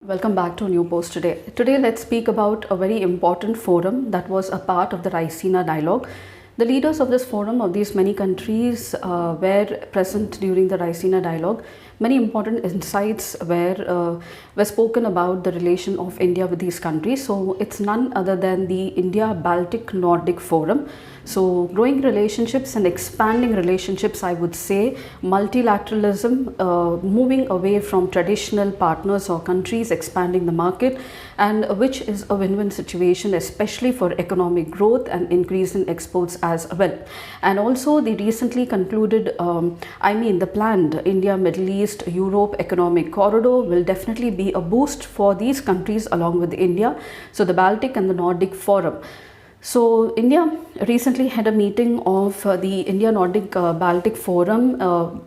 Welcome back to a new post today. Today, let's speak about a very important forum that was a part of the Raisina dialogue. The leaders of this forum of these many countries were present during the Raisina dialogue. Many important insights were spoken about the relation of India with these countries. So it's none other than the India Baltic Nordic Forum. So growing relationships and expanding relationships, I would say, multilateralism, moving away from traditional partners or countries, expanding the market, and which is a win-win situation, especially for economic growth and increase in exports as well. And also the recently concluded, the planned India, Middle East, Europe economic corridor will definitely be a boost for these countries along with India. So the Baltic and the Nordic Forum. So India recently had a meeting of the India Nordic Baltic Forum.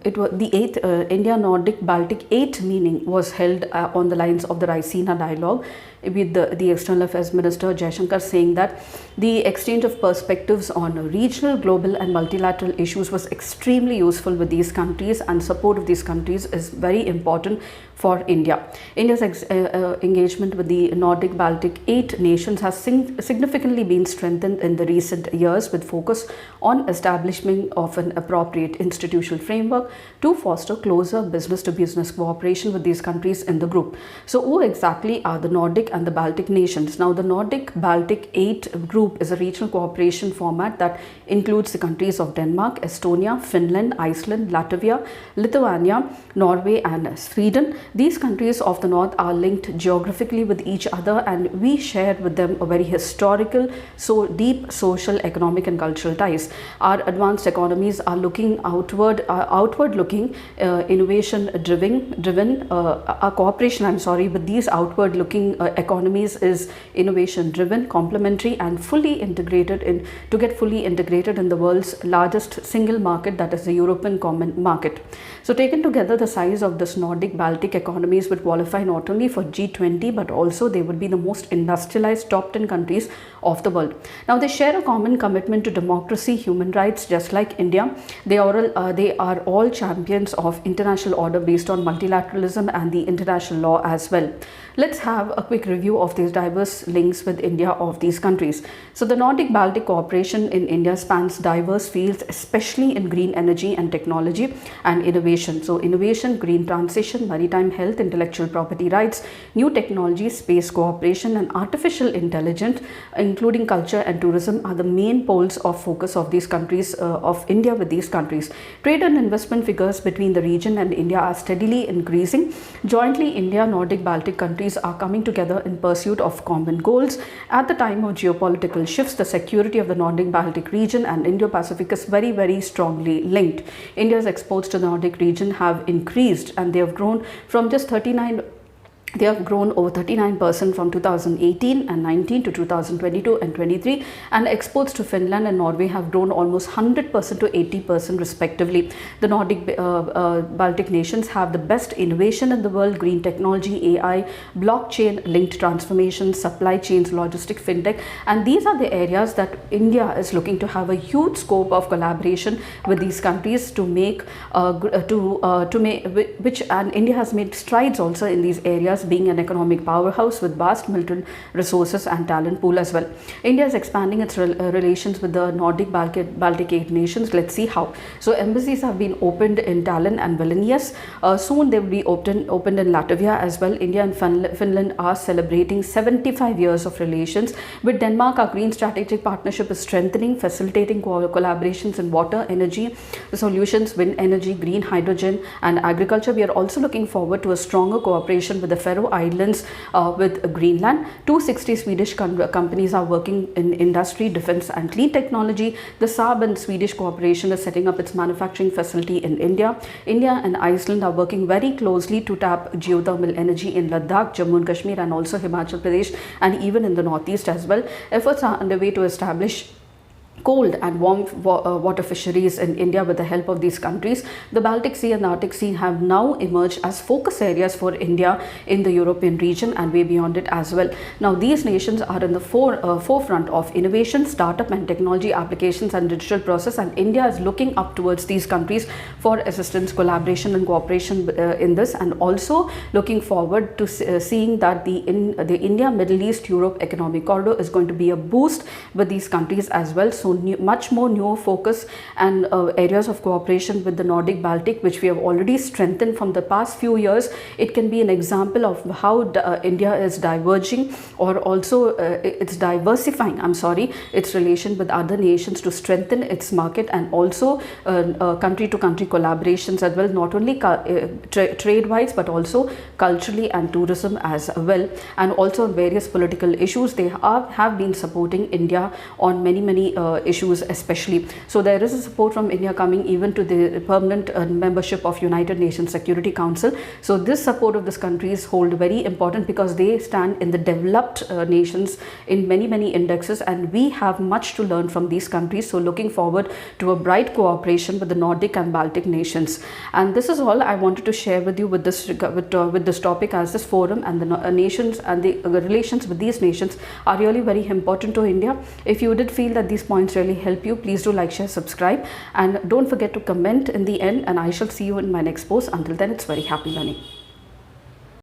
It was the 8th India Nordic Baltic 8 meeting was held on the lines of the Raisina dialogue, with the External Affairs Minister Jaishankar saying that the exchange of perspectives on regional, global and multilateral issues was extremely useful with these countries, and support of these countries is very important for India. India's engagement with the Nordic Baltic 8 nations has significantly been strengthened in the recent years, with focus on establishment of an appropriate institutional framework to foster closer business-to-business cooperation with these countries in the group. So who exactly are the Nordic and the Baltic nations? Now, the Nordic Baltic 8 group is a regional cooperation format that includes the countries of Denmark, Estonia, Finland, Iceland, Latvia, Lithuania, Norway and Sweden. These countries of the north are linked geographically with each other, and we share with them a very historical, so deep social, economic and cultural ties. Our advanced economies are looking outward looking, innovation driven. Our cooperation with these outward looking economies is innovation driven, complementary and fully integrated in the world's largest single market, that is the European Common Market. So taken together, the size of this Nordic Baltic economies would qualify not only for G20 but also they would be the most industrialized top 10 countries of the world. Now, they share a common commitment to democracy, human rights, just like India. They are all champions of international order based on multilateralism and the international law as well. Let's have a quick review of these diverse links with India of these countries. So the Nordic Baltic cooperation in India spans diverse fields, especially in green energy and technology and innovation. So innovation, green transition, maritime health, intellectual property rights, new technology, space cooperation and artificial intelligence, including culture and tourism, are the main poles of focus of these countries, of India with these countries. Trade and investment figures between the region and India are steadily increasing. Jointly, India, Nordic Baltic countries are coming together in pursuit of common goals. At the time of geopolitical shifts, the security of the Nordic Baltic region and Indo-Pacific is very, very strongly linked. India's exports to the Nordic region have increased, and they have grown from just 39. They have grown over 39% from 2018 and 19 to 2022 and 23, and exports to Finland and Norway have grown almost 100% to 80% respectively. The Nordic Baltic nations have the best innovation in the world: green technology, AI, blockchain linked transformation, supply chains, logistic, fintech, and these are the areas that India is looking to have a huge scope of collaboration with these countries to make and India has made strides also in these areas, being an economic powerhouse with vast military resources and talent pool as well. India is expanding its relations with the Nordic Baltic 8 nations. Let's see how. So embassies have been opened in Tallinn and Vilnius. Soon they will be opened in Latvia as well. India and Finland are celebrating 75 years of relations. With Denmark, our green strategic partnership is strengthening, facilitating collaborations in water, energy solutions, wind energy, green hydrogen and agriculture. We are also looking forward to a stronger cooperation with the Faroe Islands with Greenland. 260 Swedish companies are working in industry, defense and clean technology. The Saab and Swedish cooperation is setting up its manufacturing facility in India. India and Iceland are working very closely to tap geothermal energy in Ladakh, Jammu and Kashmir and also Himachal Pradesh and even in the northeast as well. Efforts are underway to establish cold and warm water fisheries in India with the help of these countries. The Baltic Sea and the Arctic Sea have now emerged as focus areas for India in the European region and way beyond it as well. Now, these nations are in the forefront of innovation, startup and technology applications and digital process, and India is looking up towards these countries for assistance, collaboration and cooperation in this, and also looking forward to seeing that the India, Middle East, Europe economic corridor is going to be a boost with these countries as well. So much more new focus and areas of cooperation with the Nordic Baltic, which we have already strengthened from the past few years. It can be an example of how India is diverging, or also it's diversifying, its relation with other nations to strengthen its market, and also country to country collaborations as well, not only trade wise but also culturally and tourism as well, and also on various political issues. They have been supporting India on many issues especially. So there is a support from India coming even to the permanent membership of United Nations Security Council. So this support of these countries hold very important because they stand in the developed nations in many indexes, and we have much to learn from these countries. So looking forward to a bright cooperation with the Nordic and Baltic nations. And this is all I wanted to share with you with this topic, as this forum and the nations and the relations with these nations are really very important to India. If you did feel that these points really help you, please do like, share, subscribe, and don't forget to comment in the end, and I shall see you in my next post. Until then, it's very happy learning.